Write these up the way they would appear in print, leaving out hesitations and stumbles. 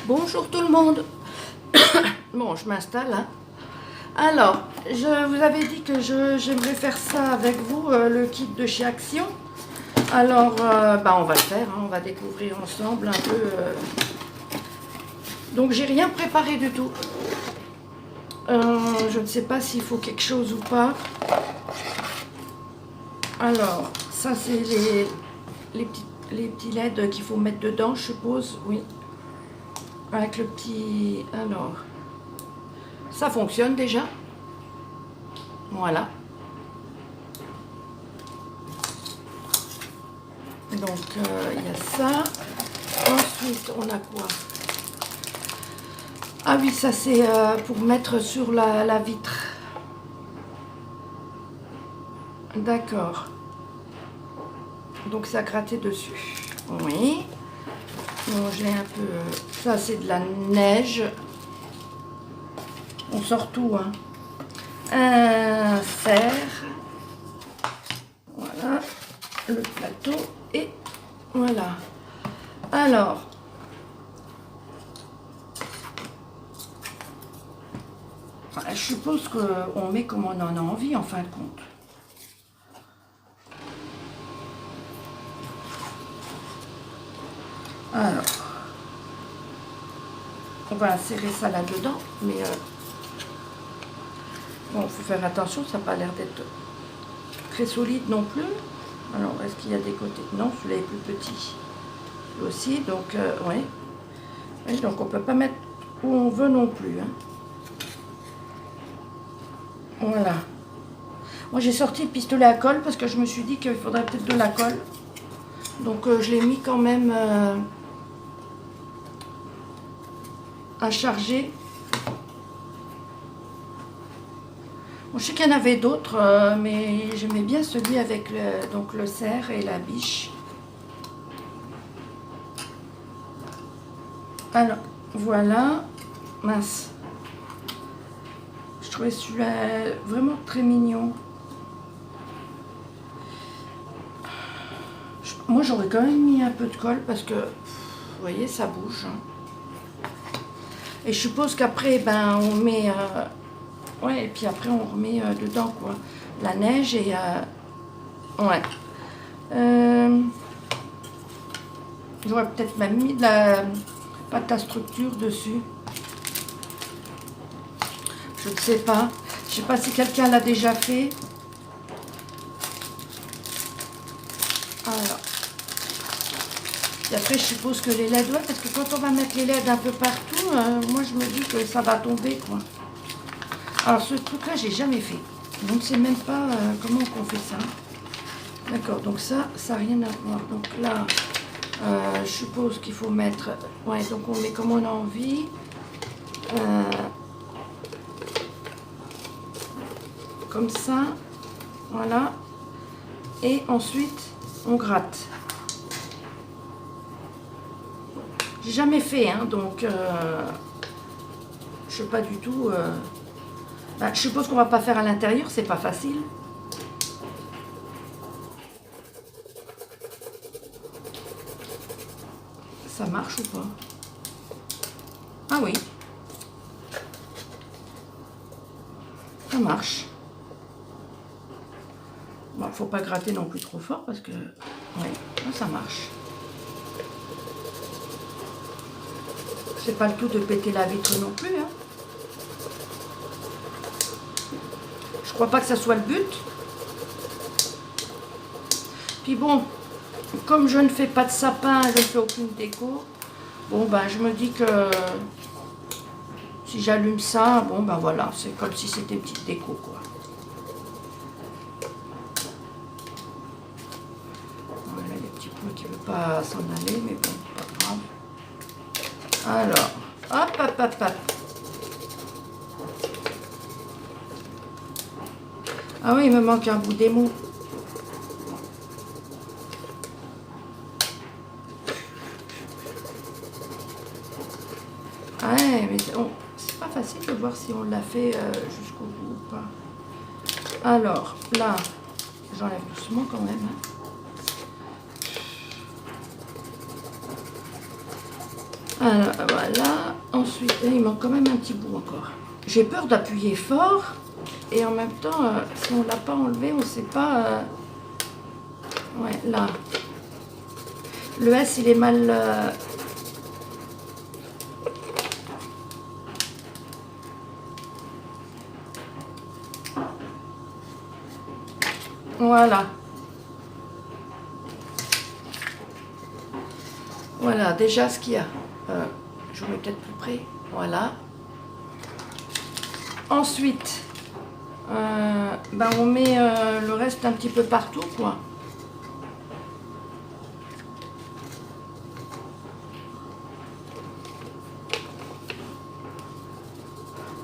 Bonjour tout le monde. Bon, je m'installe. Hein. Alors, je vous avais dit que j'aimerais faire ça avec vous, le kit de chez Action. Alors, on va le faire. Hein, on va découvrir ensemble un peu. Donc, j'ai rien préparé du tout. Je ne sais pas s'il faut quelque chose ou pas. Alors, ça c'est les petits LED qu'il faut mettre dedans, je suppose. Oui. Avec le petit... Alors, ça fonctionne déjà. Voilà. Donc, il y a ça. Ensuite, on a quoi? Ah oui, ça c'est pour mettre sur la vitre. D'accord. Donc, ça gratté dessus. Oui. Bon, je l'ai un peu... ça, c'est de la neige. On sort tout, hein. Un fer. Voilà. Le plateau. Et voilà. Alors. Je suppose qu'on met comme on en a envie, en fin de compte. Alors. On va insérer ça là-dedans, mais bon, il faut faire attention, ça n'a pas l'air d'être très solide non plus. Alors, est-ce qu'il y a des côtés? Non, celui-là est plus petit. Lui aussi, donc, ouais. Et donc, on ne peut pas mettre où on veut non plus. Hein. Voilà. Moi, j'ai sorti le pistolet à colle parce que je me suis dit qu'il faudrait peut-être de la colle. Donc, je l'ai mis quand même... à charger. Bon, je sais qu'il y en avait d'autres, mais j'aimais bien celui avec le cerf et la biche. Alors, voilà. Mince. Je trouvais celui-là vraiment très mignon. Moi, j'aurais quand même mis un peu de colle parce que, vous voyez, ça bouge. Hein. Et je suppose qu'après, on met... ouais, et puis après, on remet dedans, quoi. La neige et... ouais. J'aurais peut-être même mis de la pâte à structure dessus. Je ne sais pas. Je ne sais pas si quelqu'un l'a déjà fait. Alors. Et après, je suppose que les LED, ouais, parce que quand on va mettre les LED un peu partout, moi, je me dis que ça va tomber, quoi. Alors, ce truc-là, j'ai jamais fait. Je ne sais même pas comment on fait ça. D'accord, donc ça n'a rien à voir. Donc là, je suppose qu'il faut mettre... Ouais, donc on met comme on a envie. Comme ça. Voilà. Et ensuite, on gratte. J'ai jamais fait, hein, donc je sais pas du tout. Je suppose qu'on va pas faire à l'intérieur, c'est pas facile. Ça marche ou pas? Ah oui. Ça marche. Bon, faut pas gratter non plus trop fort parce que... Ouais, ça marche. C'est pas le tout de péter la vitre non plus. Hein. Je crois pas que ça soit le but. Puis bon, comme je ne fais pas de sapin, je ne fais aucune déco. Bon, je me dis que si j'allume ça, bon, voilà, c'est comme si c'était une petite déco, quoi. Voilà, il y a des petits points qui ne veulent pas s'en aller, mais bon, pas grave. Alors, hop, hop, hop, hop. Ah oui, il me manque un bout d'émou. Ouais, mais c'est pas facile de voir si on l'a fait jusqu'au bout ou pas. Alors, là, j'enlève doucement quand même. Hein. Alors, voilà. Ensuite, il manque quand même un petit bout encore. J'ai peur d'appuyer fort. Et en même temps, si on ne l'a pas enlevé, on ne sait pas... Ouais, là. Le S, il est mal... Voilà. Voilà, déjà ce qu'il y a. Je vous mets peut-être plus près. Voilà. Ensuite, ben on met le reste un petit peu partout, quoi.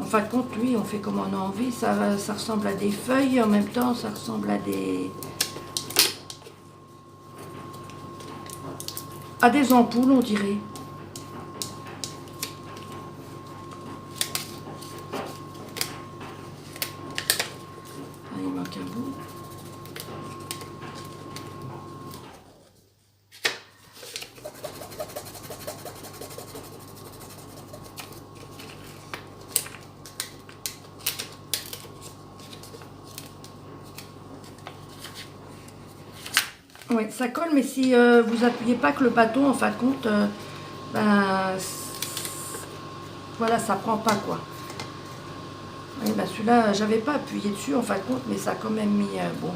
En fin de compte, lui, on fait comme on a envie. Ça ressemble à des feuilles, en même temps, ça ressemble à des ampoules, on dirait. Ah, il manque un bout. Oui, ça colle, mais si vous appuyez pas que le bâton, en fin de compte, ben, voilà, ça prend pas, quoi. Oui, ben celui-là, j'avais pas appuyé dessus, en fin de compte, mais ça a quand même mis, bon.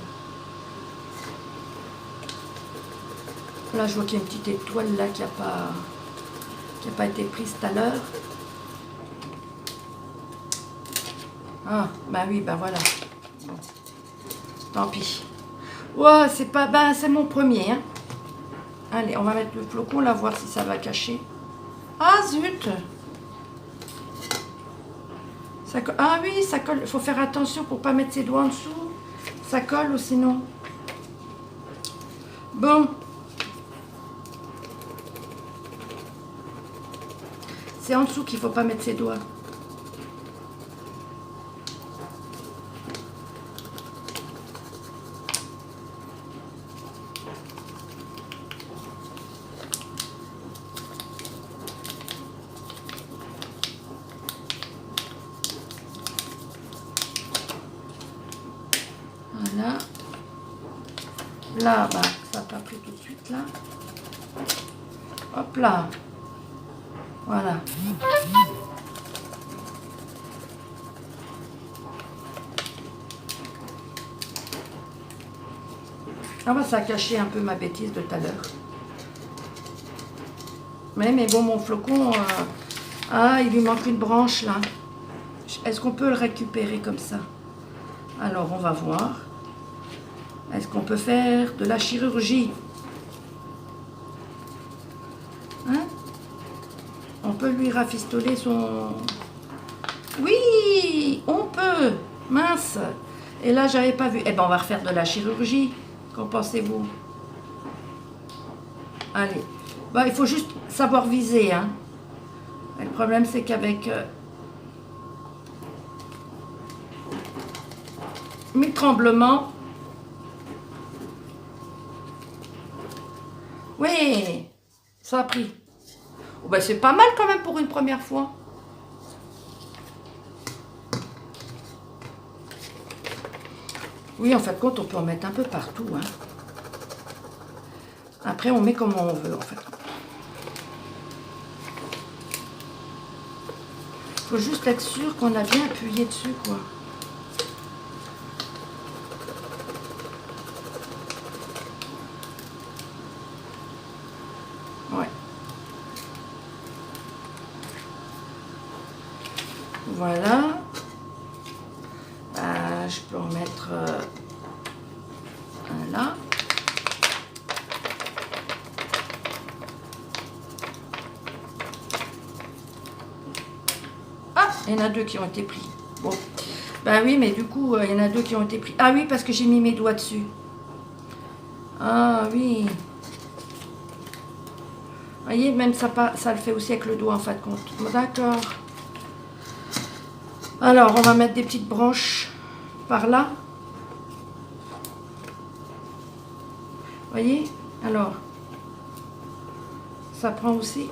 Là, je vois qu'il y a une petite étoile, là, qui a pas été prise tout à l'heure. Ah, ben oui, ben voilà. Bon. Tant pis. Ouais, c'est pas... Ben, c'est mon premier, hein. Allez, on va mettre le flocon, là, voir si ça va cacher. Ah, zut! Ça colle. Ah oui, ça colle. Il faut faire attention pour pas mettre ses doigts en dessous. Ça colle ou sinon... Bon. C'est en dessous qu'il faut pas mettre ses doigts. Voilà. Là, bah, ça n'a pas pris tout de suite, là. Hop là. Voilà. Ah bah, ça a caché un peu ma bêtise de tout à l'heure. Mais bon, mon flocon... Ah, il lui manque une branche, là. Est-ce qu'on peut le récupérer comme ça? Alors, on va voir. Est-ce qu'on peut faire de la chirurgie? Hein? On peut lui rafistoler son... Oui, on peut. Mince. Et là, j'avais pas vu. Eh ben, on va refaire de la chirurgie. Qu'en pensez-vous? Allez. Bah, il faut juste savoir viser, hein. Et le problème, c'est qu'avec... mes tremblements... Oui, ça a pris. Oh ben c'est pas mal quand même pour une première fois. Oui, en fin de compte, on peut en mettre un peu partout. Hein. Après, on met comme on veut, en fait. Faut juste être sûr qu'on a bien appuyé dessus, quoi. Ouais. Voilà. Je peux en mettre un là. Ah, il y en a deux qui ont été pris. Bon. Ben oui, mais du coup, il y en a deux qui ont été pris. Ah oui, parce que j'ai mis mes doigts dessus. Ah oui. Vous voyez, même ça le fait aussi avec le doigt en fin de compte. D'accord. Alors, on va mettre des petites branches par là. Vous voyez? Alors, ça prend aussi.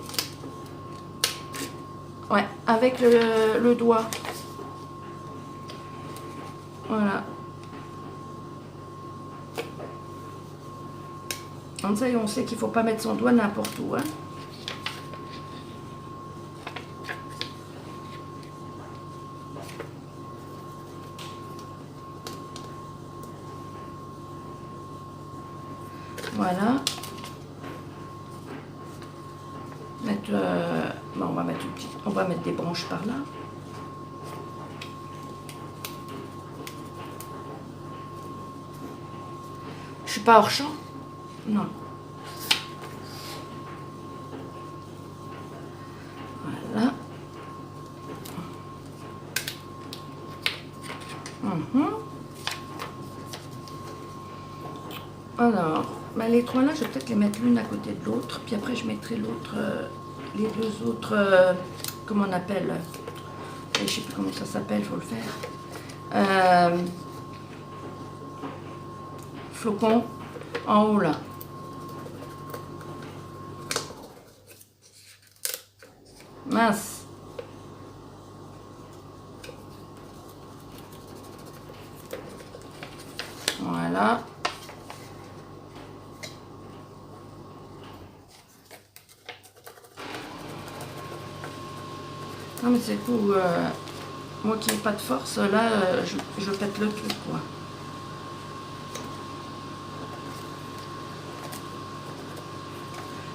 Ouais, avec le doigt. Voilà. Comme ça, on sait qu'il ne faut pas mettre son doigt n'importe où. Hein. Voilà. Mettre, bon, on va mettre une petite, on va mettre des branches par là. Je suis pas hors champ? Non. Voilà. Alors, bah, les trois là, je vais peut-être les mettre l'une à côté de l'autre, puis après je mettrai l'autre, les deux autres, comment on appelle, je sais plus comment ça s'appelle, il faut le faire. Flocons en haut là. Mince. Voilà. Non mais c'est coup, moi qui n'ai pas de force, là, je pète le truc quoi.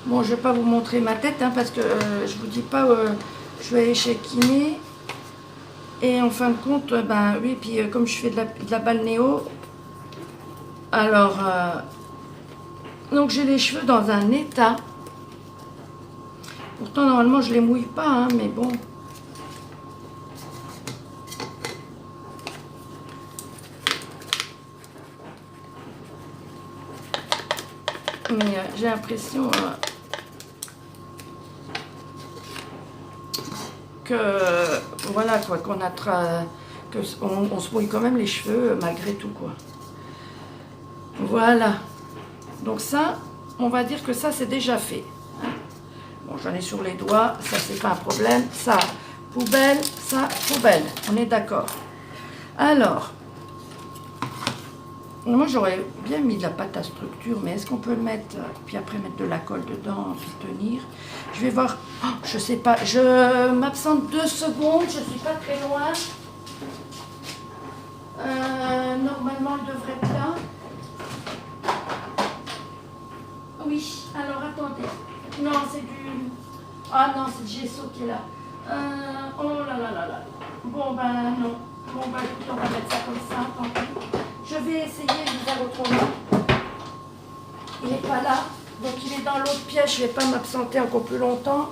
Bon, je ne vais pas vous montrer ma tête, hein, parce que je vous dis pas, je vais aller chez kiné. Et en fin de compte, ben oui, puis comme je fais de la balnéo, alors, donc j'ai les cheveux dans un état. Pourtant, normalement, je les mouille pas, hein, mais bon. Mais j'ai l'impression que, voilà, quoi, qu'on on se mouille quand même les cheveux malgré tout, quoi. Voilà. Donc ça, on va dire que ça, c'est déjà fait. Hein. Bon, j'en ai sur les doigts, ça, c'est pas un problème. Ça, poubelle, ça, poubelle. On est d'accord. Alors, moi, j'aurais bien mis de la pâte à structure, mais est-ce qu'on peut mettre, puis après mettre de la colle dedans, puis tenir? Je vais voir. Oh, je sais pas. Je m'absente 2 secondes. Je suis pas très loin. Normalement, elle devrait être là. Oui. Alors, attendez. Non, c'est du... Ah non, c'est le gesso qui est là. Oh là là là là. Bon, ben non. Bon, ben écoutez, on va mettre ça comme ça. Tant pis. Je vais essayer de faire autrement. Il n'est pas là. Donc, il est dans l'autre pièce. Je ne vais pas m'absenter encore plus longtemps.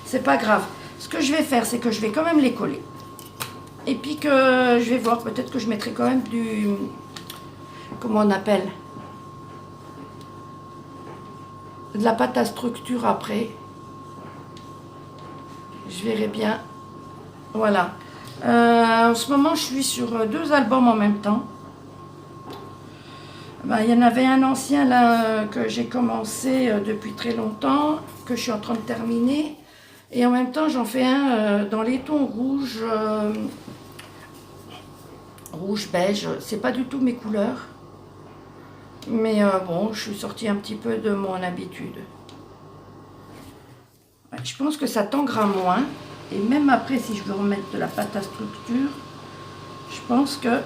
C'est pas grave. Ce que je vais faire, c'est que je vais quand même les coller. Et puis que je vais voir. Peut-être que je mettrai quand même du... Comment on appelle? De la pâte à structure après. Je verrai bien. Voilà. En ce moment, je suis sur 2 albums en même temps. Ben, il y en avait un ancien là que j'ai commencé depuis très longtemps, que je suis en train de terminer. Et en même temps, j'en fais un dans les tons rouge, rouge, beige. C'est pas du tout mes couleurs. Mais bon, je suis sortie un petit peu de mon habitude. Ouais, je pense que ça tanguera moins. Et même après, si je veux remettre de la pâte à structure, je pense que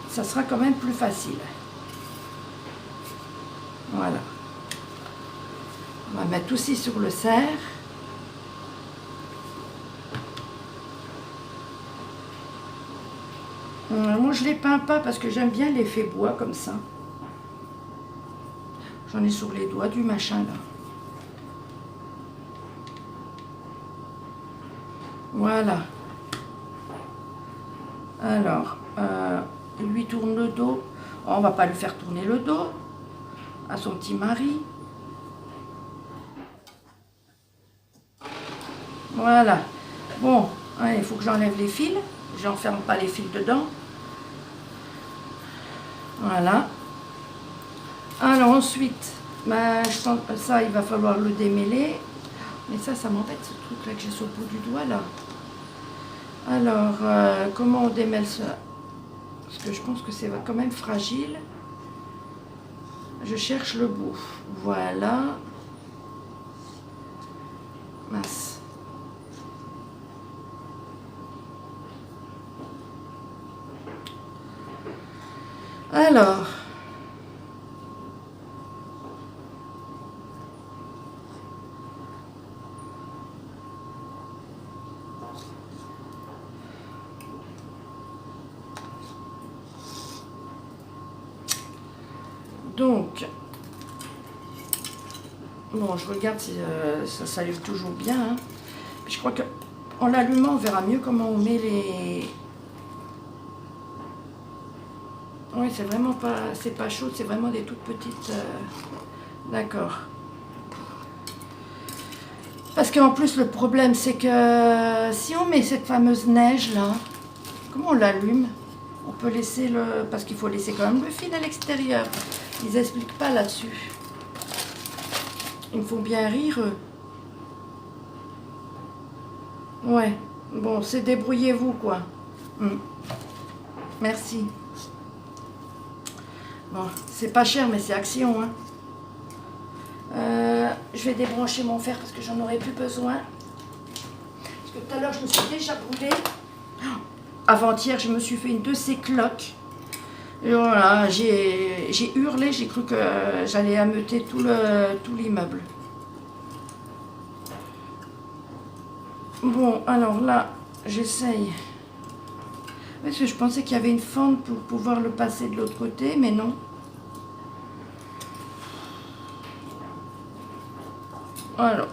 ça sera quand même plus facile. Voilà. On va mettre aussi sur le serre. Moi, je ne les peins pas parce que j'aime bien l'effet bois comme ça. J'en ai sur les doigts du machin là. Voilà. Alors, il lui tourne le dos. Oh, on va pas lui faire tourner le dos à son petit mari. Voilà. Bon, ouais, il faut que j'enlève les fils. J'enferme pas les fils dedans. Voilà. Alors ensuite, ben, ça, il va falloir le démêler. Mais ça m'embête ce truc là que j'ai sur le bout du doigt là. Alors, comment on démêle ça? Parce que je pense que c'est quand même fragile. Je cherche le bout. Voilà. Mince. Alors. Donc, bon, je regarde si ça s'allume toujours bien. Hein. Je crois que en l'allumant, on verra mieux comment on met les... Oui, c'est vraiment pas... C'est pas chaud, c'est vraiment des toutes petites... D'accord. Parce qu'en plus, le problème, c'est que si on met cette fameuse neige, là, comment on l'allume? On peut laisser le... Parce qu'il faut laisser quand même le fil à l'extérieur. Ils n'expliquent pas là-dessus. Ils me font bien rire, eux. Ouais. Bon, c'est débrouillez-vous, quoi. Merci. Bon, c'est pas cher, mais c'est Action, hein. Je vais débrancher mon fer parce que j'en aurais plus besoin. Parce que tout à l'heure, je me suis déjà brûlée. Avant-hier, je me suis fait une de ces cloques. Et voilà, j'ai hurlé, j'ai cru que j'allais ameuter tout l'immeuble. Bon, alors là, j'essaye. Parce que je pensais qu'il y avait une fente pour pouvoir le passer de l'autre côté, mais non. Alors,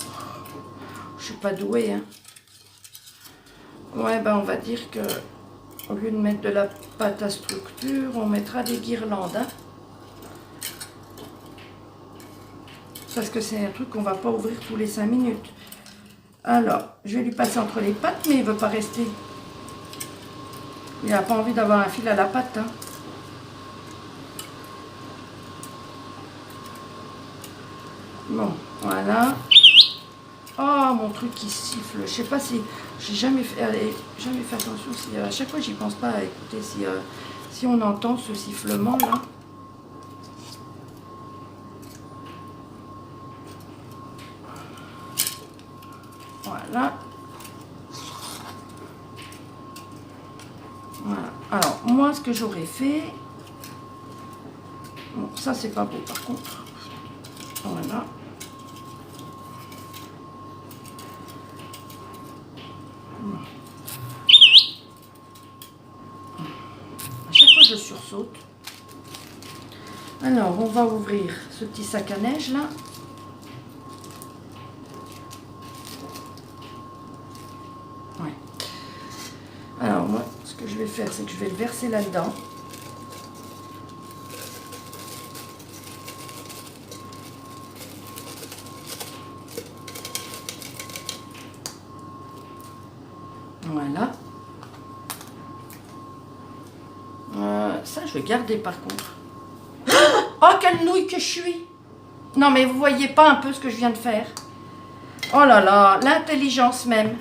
je suis pas douée, hein. Ouais, ben on va dire que au lieu de mettre de la pâte à structure, on mettra des guirlandes, hein. Parce que c'est un truc qu'on va pas ouvrir tous les 5 minutes. Alors, je vais lui passer entre les pattes, mais il veut pas rester. Il n'a pas envie d'avoir un fil à la pâte, hein. Bon, voilà. Oh, mon truc qui siffle. Je sais pas si... J'ai jamais fait attention. Si, à chaque fois, j'y pense pas à écouter si on entend ce sifflement, là. Voilà. Voilà. Alors, moi, ce que j'aurais fait... Bon, ça, c'est pas beau, par contre. Voilà. À chaque fois, je sursaute. Alors, on va ouvrir ce petit sac à neige, là. Ouais. Alors, moi, ce que je vais faire, c'est que je vais le verser là-dedans. Voilà. Ça, je vais garder par contre. Oh, quelle nouille que je suis! Non, mais vous voyez pas un peu ce que je viens de faire? Oh là là, l'intelligence même.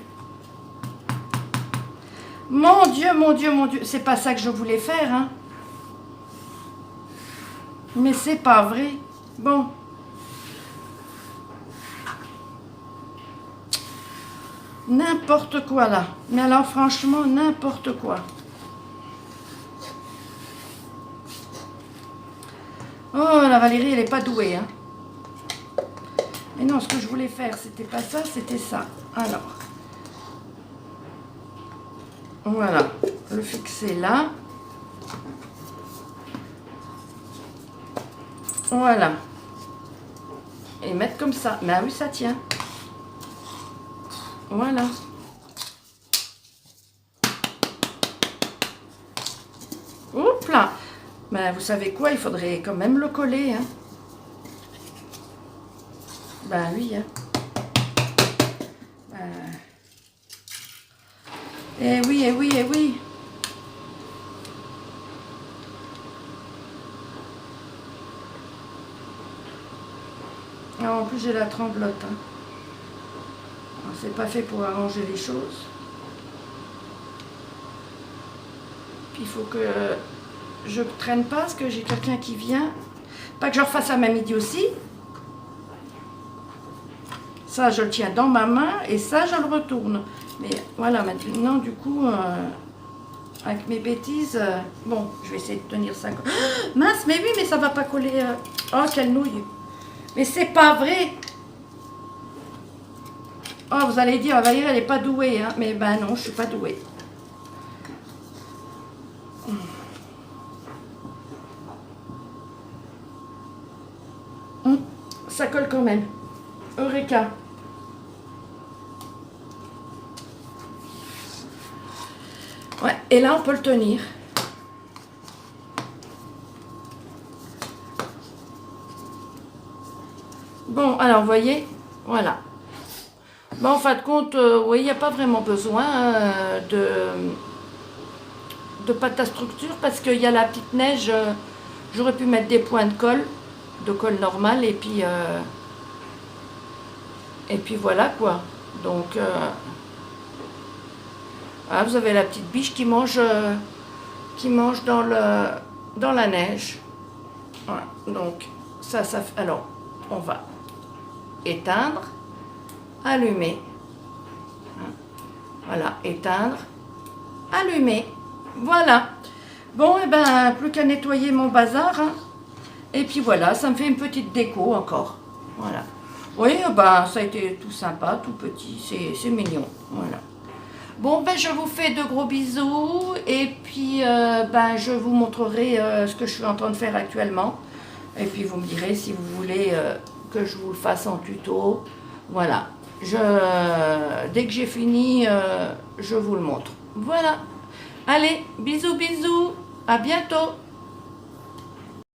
Mon Dieu, mon Dieu, mon Dieu. C'est pas ça que je voulais faire, hein. Mais c'est pas vrai. Bon. N'importe quoi, là. Mais alors, franchement, n'importe quoi. Oh, la Valérie, elle est pas douée, hein. Mais non, ce que je voulais faire, c'était pas ça, c'était ça. Alors. Voilà. Le fixer là. Voilà. Et mettre comme ça. Mais ah oui, ça tient. Voilà. Oups là. Ben, vous savez quoi, il faudrait quand même le coller, hein. Ben oui, hein. Eh oui, eh oui, eh oui. Ah, en plus, j'ai la tremblote, hein. c'est pas fait pour arranger les choses. Puis il faut que je traîne pas parce que j'ai quelqu'un qui vient. Pas que je refasse à ma midi aussi. Ça, je le tiens dans ma main et ça, je le retourne. Mais voilà, maintenant, du coup, avec mes bêtises, bon, je vais essayer de tenir ça. Mince, mais oui, mais ça va pas coller. Oh, quelle nouille. Mais c'est pas vrai. Oh, vous allez dire, Valérie, elle n'est pas douée. Hein. Mais ben non, je suis pas douée. Ça colle quand même. Eureka. Ouais, et là, on peut le tenir. Bon, alors, vous voyez, voilà. Bon, en fin de compte, oui, il n'y a pas vraiment besoin de pâte à structure parce qu'il y a la petite neige. J'aurais pu mettre des points de colle normal, et puis voilà quoi. Donc, ah, vous avez la petite biche qui mange dans la neige. Voilà. Donc, ça. Alors, on va éteindre, allumer. Voilà, éteindre, allumer. Voilà. Bon, et ben, plus qu'à nettoyer mon bazar. Hein. Et puis voilà, ça me fait une petite déco encore. Voilà. Oui, ben, ça a été tout sympa, tout petit. C'est mignon. Voilà. Bon, ben, je vous fais de gros bisous. Et puis, ben, je vous montrerai ce que je suis en train de faire actuellement. Et puis, vous me direz si vous voulez que je vous le fasse en tuto. Voilà. Dès que j'ai fini, je vous le montre. Voilà. Allez, bisous, bisous. À bientôt.